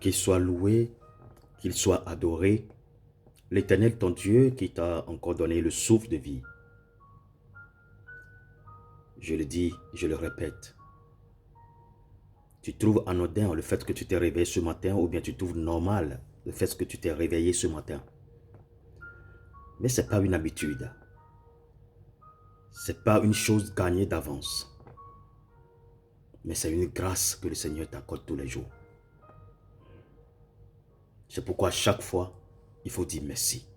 Qu'il soit loué, qu'il soit adoré, l'Éternel ton Dieu qui t'a encore donné le souffle de vie. Je le dis, je le répète. Tu trouves anodin le fait que tu t'es réveillé ce matin ou bien tu trouves normal le fait que tu t'es réveillé ce matin. Mais ce n'est pas une habitude. Ce n'est pas une chose gagnée d'avance. Mais c'est une grâce que le Seigneur t'accorde tous les jours. C'est pourquoi chaque fois, il faut dire merci.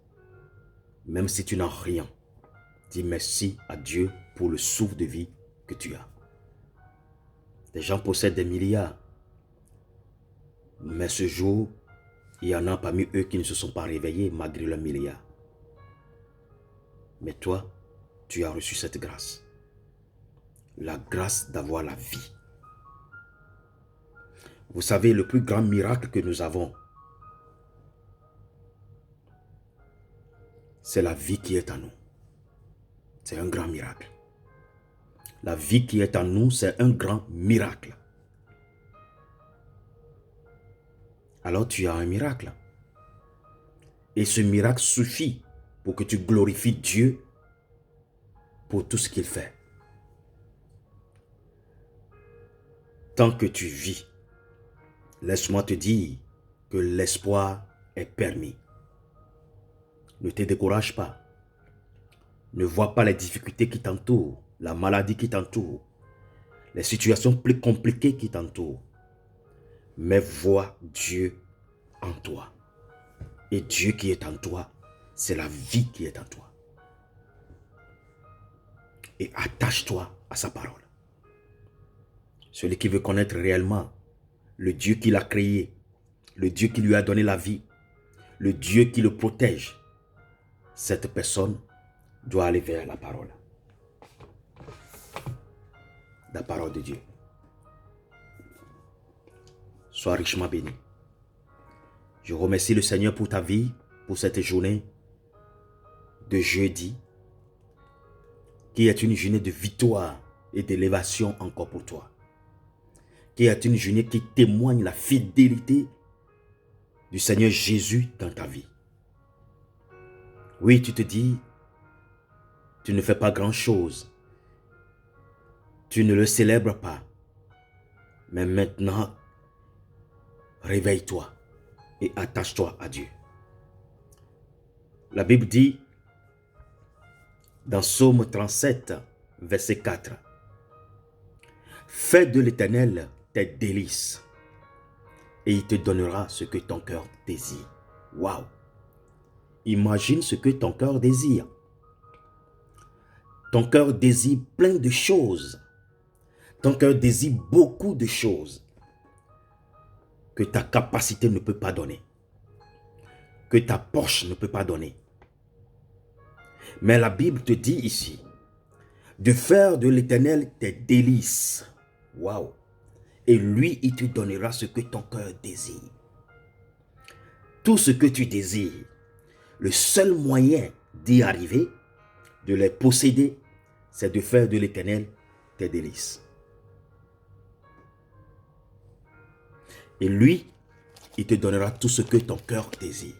Même si tu n'as rien, dis merci à Dieu pour le souffle de vie que tu as. Les gens possèdent des milliards. Mais ce jour, il y en a parmi eux qui ne se sont pas réveillés malgré leurs milliards. Mais toi, tu as reçu cette grâce. La grâce d'avoir la vie. Vous savez, le plus grand miracle que nous avons, c'est la vie qui est en nous. C'est un grand miracle. La vie qui est en nous, c'est un grand miracle. Alors tu as un miracle. Et ce miracle suffit pour que tu glorifies Dieu pour tout ce qu'il fait. Tant que tu vis, laisse-moi te dire que l'espoir est permis. Ne te décourage pas. Ne vois pas les difficultés qui t'entourent, la maladie qui t'entoure, les situations plus compliquées qui t'entourent. Mais vois Dieu en toi. Et Dieu qui est en toi, c'est la vie qui est en toi. Et attache-toi à sa parole. Celui qui veut connaître réellement le Dieu qui l'a créé, le Dieu qui lui a donné la vie, le Dieu qui le protège, cette personne doit aller vers la parole. La parole de Dieu. Sois richement béni. Je remercie le Seigneur pour ta vie, pour cette journée de jeudi, qui est une journée de victoire et d'élévation encore pour toi. Qui est une journée qui témoigne la fidélité du Seigneur Jésus dans ta vie. Oui, tu te dis, tu ne fais pas grand-chose. Tu ne le célèbres pas. Mais maintenant, réveille-toi et attache-toi à Dieu. La Bible dit, dans Psaume 37, verset 4, « Fais de l'Éternel tes délices, et il te donnera ce que ton cœur désire. » Waouh! Imagine ce que ton cœur désire. Ton cœur désire plein de choses. Ton cœur désire beaucoup de choses que ta capacité ne peut pas donner, que ta poche ne peut pas donner. Mais la Bible te dit ici, de faire de l'Éternel tes délices. Waouh! Et lui, il te donnera ce que ton cœur désire. Tout ce que tu désires, le seul moyen d'y arriver, de les posséder, c'est de faire de l'Éternel tes délices. Et lui, il te donnera tout ce que ton cœur désire.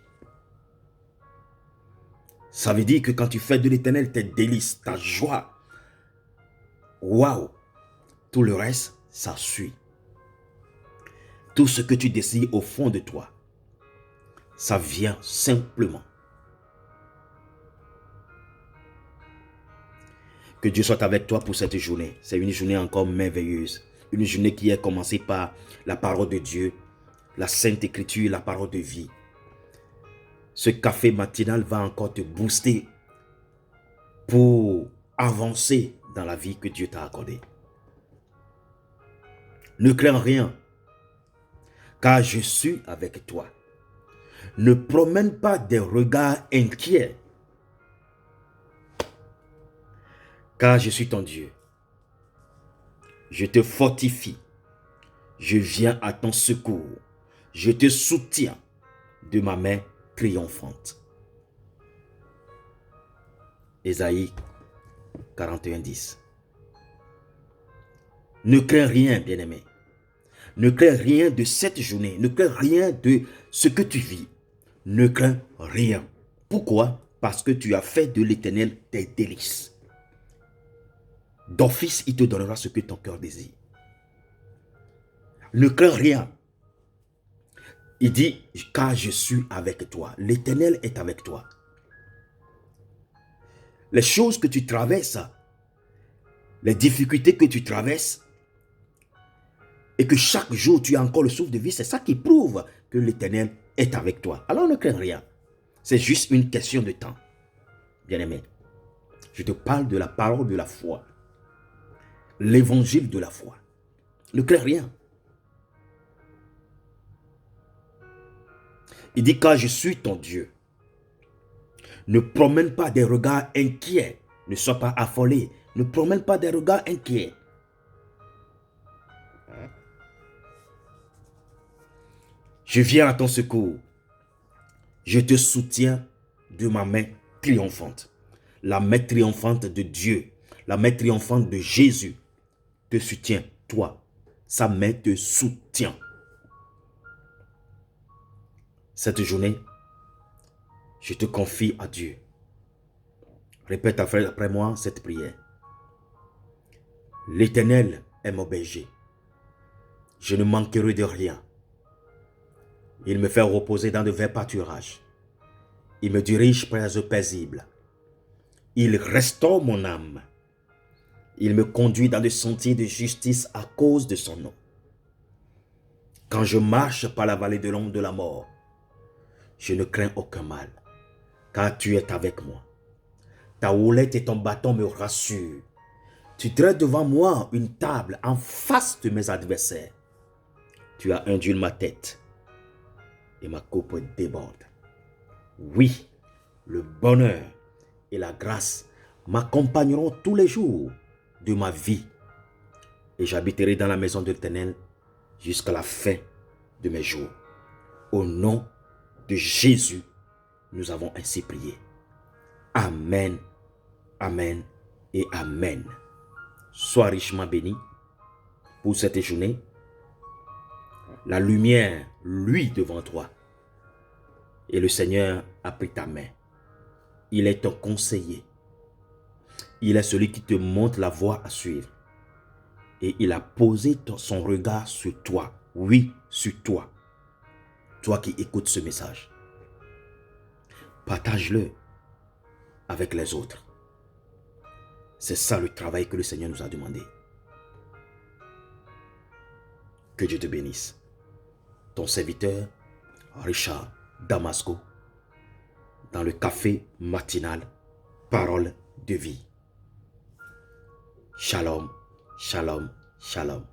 Ça veut dire que quand tu fais de l'Éternel tes délices, ta joie, waouh, tout le reste, ça suit. Tout ce que tu désires au fond de toi, ça vient simplement. Que Dieu soit avec toi pour cette journée. C'est une journée encore merveilleuse. Une journée qui est commencée par la parole de Dieu, la Sainte Écriture, la parole de vie. Ce café matinal va encore te booster pour avancer dans la vie que Dieu t'a accordée. Ne crains rien, car je suis avec toi. Ne promène pas des regards inquiets, car je suis ton Dieu. Je te fortifie. Je viens à ton secours. Je te soutiens de ma main triomphante. Ésaïe 41, 10. Ne crains rien, bien-aimé, Ne crains rien de cette journée. Ne crains rien de ce que tu vis. Ne crains rien. Pourquoi? Parce que tu as fait de l'Éternel tes délices. D'office, il te donnera ce que ton cœur désire. Ne crains rien. Il dit, car je suis avec toi. L'Éternel est avec toi. Les choses que tu traverses, les difficultés que tu traverses, et que chaque jour tu as encore le souffle de vie, c'est ça qui prouve que l'Éternel est avec toi. Alors ne crains rien. C'est juste une question de temps. Bien-aimé, je te parle de la parole de la foi. L'évangile de la foi. Ne crains rien. Il dit, car je suis ton Dieu. Ne promène pas des regards inquiets. Ne sois pas affolé. Ne promène pas des regards inquiets. Je viens à ton secours. Je te soutiens de ma main triomphante. La main triomphante de Dieu, la main triomphante de Jésus te soutient, toi. Sa main te soutient. Cette journée, je te confie à Dieu. Répète après moi cette prière. L'Éternel est mon berger. Je ne manquerai de rien. Il me fait reposer dans de verts pâturages. Il me dirige près des eaux paisibles. Il restaure mon âme. Il me conduit dans des sentiers de justice à cause de son nom. Quand je marche par la vallée de l'ombre de la mort, je ne crains aucun mal, car tu es avec moi. Ta houlette et ton bâton me rassurent. Tu dresses devant moi une table en face de mes adversaires. Tu as undu ma tête et ma coupe déborde. Oui, le bonheur et la grâce m'accompagneront tous les jours de ma vie et j'habiterai dans la maison de l'Éternel jusqu'à la fin de mes jours. Au nom de Jésus, nous avons ainsi prié. Amen, amen et amen. Sois richement béni pour cette journée. La lumière luit devant toi et le Seigneur a pris ta main. Il est ton conseiller. Il est celui qui te montre la voie à suivre. Et il a posé son regard sur toi. Oui, sur toi. Toi qui écoutes ce message. Partage-le avec les autres. C'est ça le travail que le Seigneur nous a demandé. Que Dieu te bénisse. Ton serviteur, Richard Damasco, dans le café matinal, parole de vie. Shalom, shalom, shalom.